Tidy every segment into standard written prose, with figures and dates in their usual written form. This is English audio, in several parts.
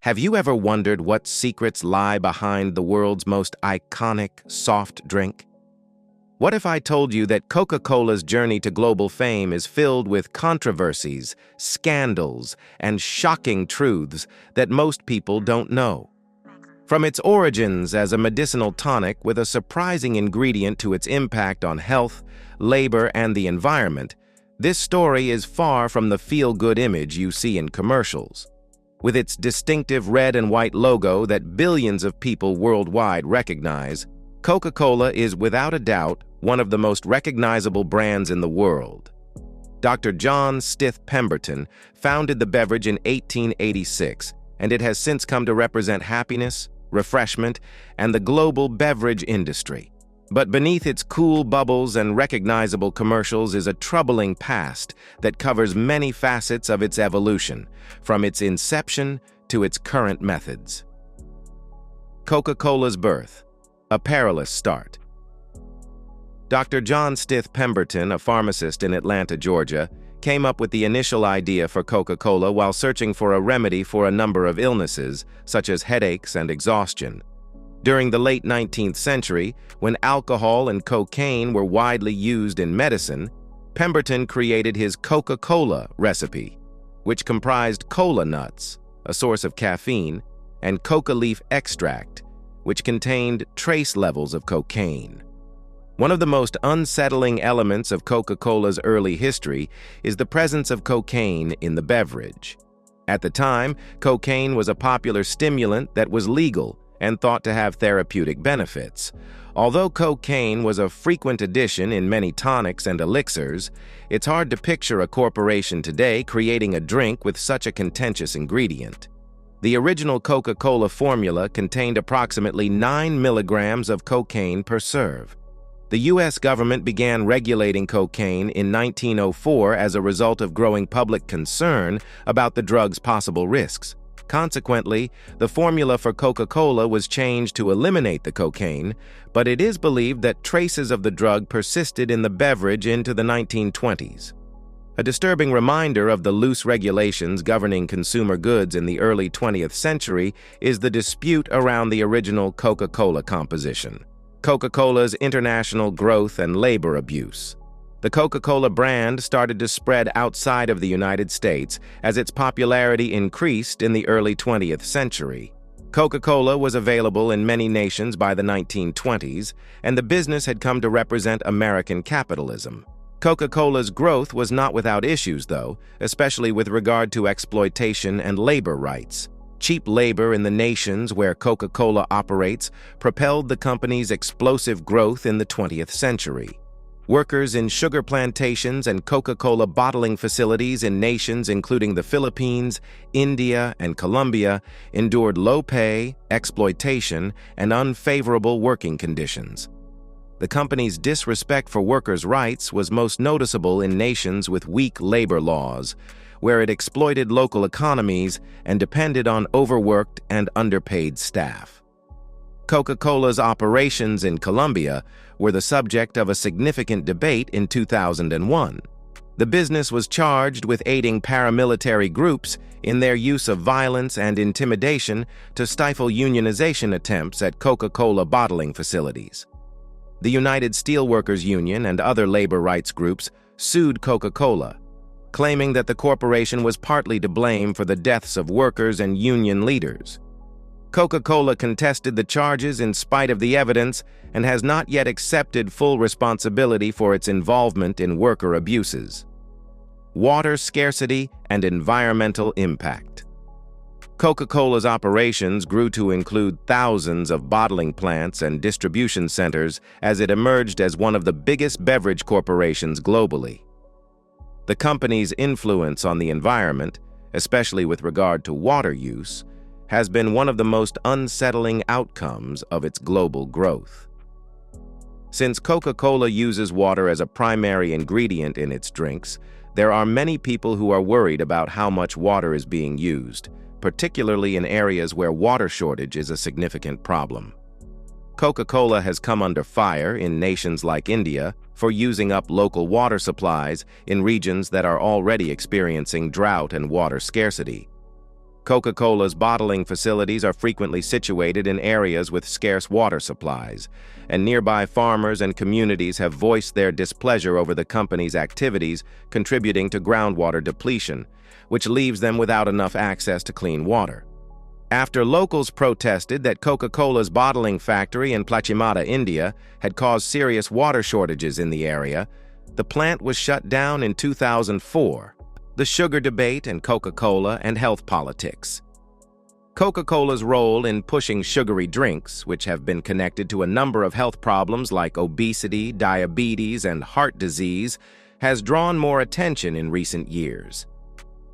Have you ever wondered what secrets lie behind the world's most iconic soft drink? What if I told you that Coca-Cola's journey to global fame is filled with controversies, scandals, and shocking truths that most people don't know? From its origins as a medicinal tonic with a surprising ingredient to its impact on health, labor, and the environment, this story is far from the feel-good image you see in commercials. With its distinctive red and white logo that billions of people worldwide recognize, Coca-Cola is without a doubt one of the most recognizable brands in the world. Dr. John Stith Pemberton founded the beverage in 1886, and it has since come to represent happiness, refreshment, and the global beverage industry. But beneath its cool bubbles and recognizable commercials is a troubling past that covers many facets of its evolution, from its inception to its current methods. Coca-Cola's birth, a perilous start. Dr. John Stith Pemberton, a pharmacist in Atlanta, Georgia, came up with the initial idea for Coca-Cola while searching for a remedy for a number of illnesses, such as headaches and exhaustion. During the late 19th century, when alcohol and cocaine were widely used in medicine, Pemberton created his Coca-Cola recipe, which comprised cola nuts, a source of caffeine, and coca leaf extract, which contained trace levels of cocaine. One of the most unsettling elements of Coca-Cola's early history is the presence of cocaine in the beverage. At the time, cocaine was a popular stimulant that was legal and thought to have therapeutic benefits. Although cocaine was a frequent addition in many tonics and elixirs, it's hard to picture a corporation today creating a drink with such a contentious ingredient. The original Coca-Cola formula contained approximately 9 milligrams of cocaine per serve. The U.S. government began regulating cocaine in 1904 as a result of growing public concern about the drug's possible risks. Consequently, the formula for Coca-Cola was changed to eliminate the cocaine, but it is believed that traces of the drug persisted in the beverage into the 1920s. A disturbing reminder of the loose regulations governing consumer goods in the early 20th century is the dispute around the original Coca-Cola composition. Coca-Cola's international growth and labor abuse. The Coca-Cola brand started to spread outside of the United States as its popularity increased in the early 20th century. Coca-Cola was available in many nations by the 1920s, and the business had come to represent American capitalism. Coca-Cola's growth was not without issues, though, especially with regard to exploitation and labor rights. Cheap labor in the nations where Coca-Cola operates propelled the company's explosive growth in the 20th century. Workers in sugar plantations and Coca-Cola bottling facilities in nations including the Philippines, India, and Colombia endured low pay, exploitation, and unfavorable working conditions. The company's disrespect for workers' rights was most noticeable in nations with weak labor laws, where it exploited local economies and depended on overworked and underpaid staff. Coca-Cola's operations in Colombia were the subject of a significant debate in 2001. The business was charged with aiding paramilitary groups in their use of violence and intimidation to stifle unionization attempts at Coca-Cola bottling facilities. The United Steelworkers Union and other labor rights groups sued Coca-Cola, claiming that the corporation was partly to blame for the deaths of workers and union leaders. Coca-Cola contested the charges in spite of the evidence and has not yet accepted full responsibility for its involvement in worker abuses. Water scarcity and environmental impact. Coca-Cola's operations grew to include thousands of bottling plants and distribution centers as it emerged as one of the biggest beverage corporations globally. The company's influence on the environment, especially with regard to water use, has been one of the most unsettling outcomes of its global growth. Since Coca-Cola uses water as a primary ingredient in its drinks, there are many people who are worried about how much water is being used, particularly in areas where water shortage is a significant problem. Coca-Cola has come under fire in nations like India for using up local water supplies in regions that are already experiencing drought and water scarcity. Coca-Cola's bottling facilities are frequently situated in areas with scarce water supplies, and nearby farmers and communities have voiced their displeasure over the company's activities, contributing to groundwater depletion, which leaves them without enough access to clean water. After locals protested that Coca-Cola's bottling factory in Plachimada, India, had caused serious water shortages in the area, the plant was shut down in 2004. The sugar debate and Coca-Cola and health politics. Coca-Cola's role in pushing sugary drinks, which have been connected to a number of health problems like obesity, diabetes, and heart disease, has drawn more attention in recent years.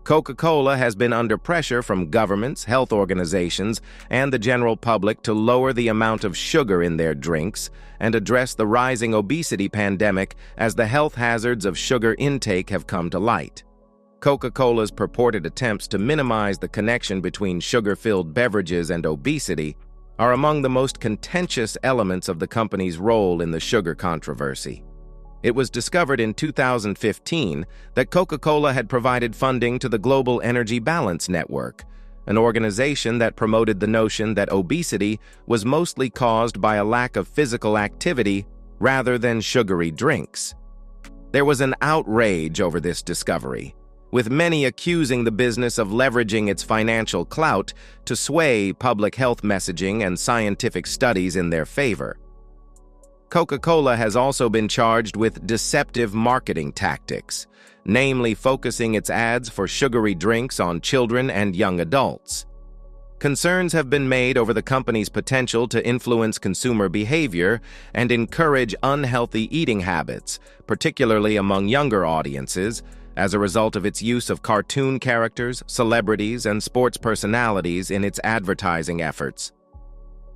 Coca-Cola has been under pressure from governments, health organizations, and the general public to lower the amount of sugar in their drinks and address the rising obesity pandemic as the health hazards of sugar intake have come to light. Coca-Cola's purported attempts to minimize the connection between sugar-filled beverages and obesity are among the most contentious elements of the company's role in the sugar controversy. It was discovered in 2015 that Coca-Cola had provided funding to the Global Energy Balance Network, an organization that promoted the notion that obesity was mostly caused by a lack of physical activity rather than sugary drinks. There was an outrage over this discovery, with many accusing the business of leveraging its financial clout to sway public health messaging and scientific studies in their favor. Coca-Cola has also been charged with deceptive marketing tactics, namely focusing its ads for sugary drinks on children and young adults. Concerns have been made over the company's potential to influence consumer behavior and encourage unhealthy eating habits, particularly among younger audiences, as a result of its use of cartoon characters, celebrities, and sports personalities in its advertising efforts.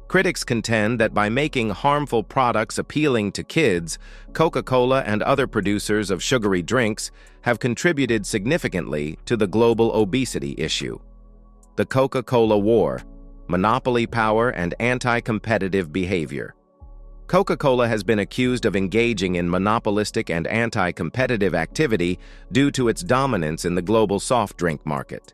Critics contend that by making harmful products appealing to kids, Coca-Cola and other producers of sugary drinks have contributed significantly to the global obesity issue. The Coca-Cola War: Monopoly Power and Anti-Competitive Behavior. Coca-Cola has been accused of engaging in monopolistic and anti-competitive activity due to its dominance in the global soft drink market.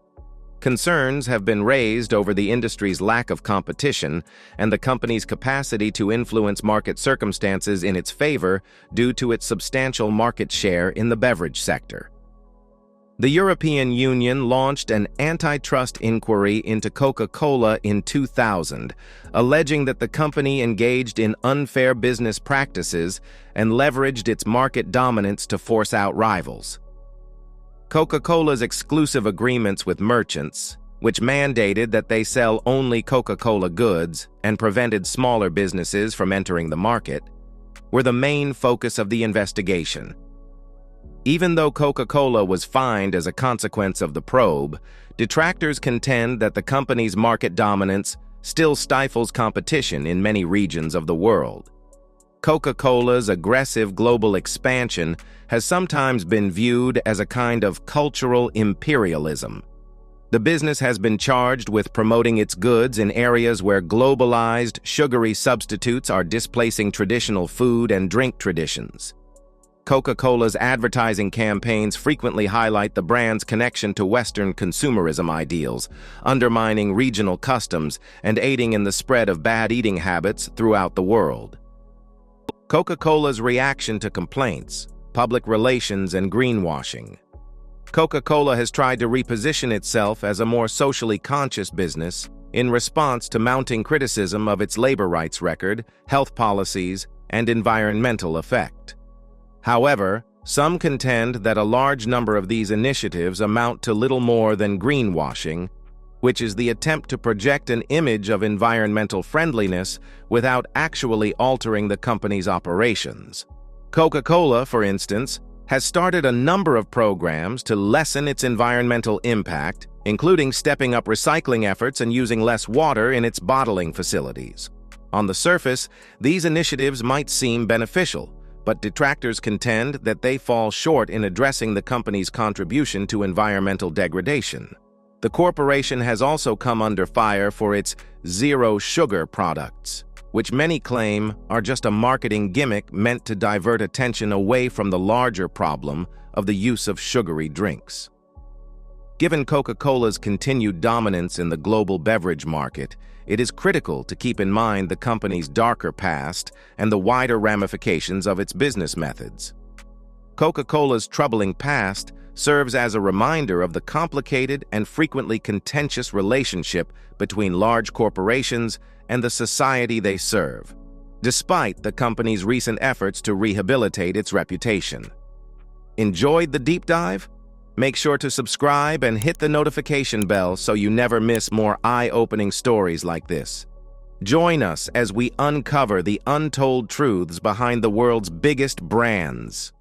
Concerns have been raised over the industry's lack of competition and the company's capacity to influence market circumstances in its favor due to its substantial market share in the beverage sector. The European Union launched an antitrust inquiry into Coca-Cola in 2000, alleging that the company engaged in unfair business practices and leveraged its market dominance to force out rivals. Coca-Cola's exclusive agreements with merchants, which mandated that they sell only Coca-Cola goods and prevented smaller businesses from entering the market, were the main focus of the investigation. Even though Coca-Cola was fined as a consequence of the probe, detractors contend that the company's market dominance still stifles competition in many regions of the world. Coca-Cola's aggressive global expansion has sometimes been viewed as a kind of cultural imperialism. The business has been charged with promoting its goods in areas where globalized, sugary substitutes are displacing traditional food and drink traditions. Coca-Cola's advertising campaigns frequently highlight the brand's connection to Western consumerism ideals, undermining regional customs and aiding in the spread of bad eating habits throughout the world. Coca-Cola's reaction to complaints, public relations, and greenwashing. Coca-Cola has tried to reposition itself as a more socially conscious business in response to mounting criticism of its labor rights record, health policies, and environmental effect. However, some contend that a large number of these initiatives amount to little more than greenwashing, which is the attempt to project an image of environmental friendliness without actually altering the company's operations. Coca-Cola, for instance, has started a number of programs to lessen its environmental impact, including stepping up recycling efforts and using less water in its bottling facilities. On the surface, these initiatives might seem beneficial, but detractors contend that they fall short in addressing the company's contribution to environmental degradation. The corporation has also come under fire for its zero-sugar products, which many claim are just a marketing gimmick meant to divert attention away from the larger problem of the use of sugary drinks. Given Coca-Cola's continued dominance in the global beverage market, it is critical to keep in mind the company's darker past and the wider ramifications of its business methods. Coca-Cola's troubling past serves as a reminder of the complicated and frequently contentious relationship between large corporations and the society they serve, despite the company's recent efforts to rehabilitate its reputation. Enjoyed the deep dive? Make sure to subscribe and hit the notification bell so you never miss more eye-opening stories like this. Join us as we uncover the untold truths behind the world's biggest brands.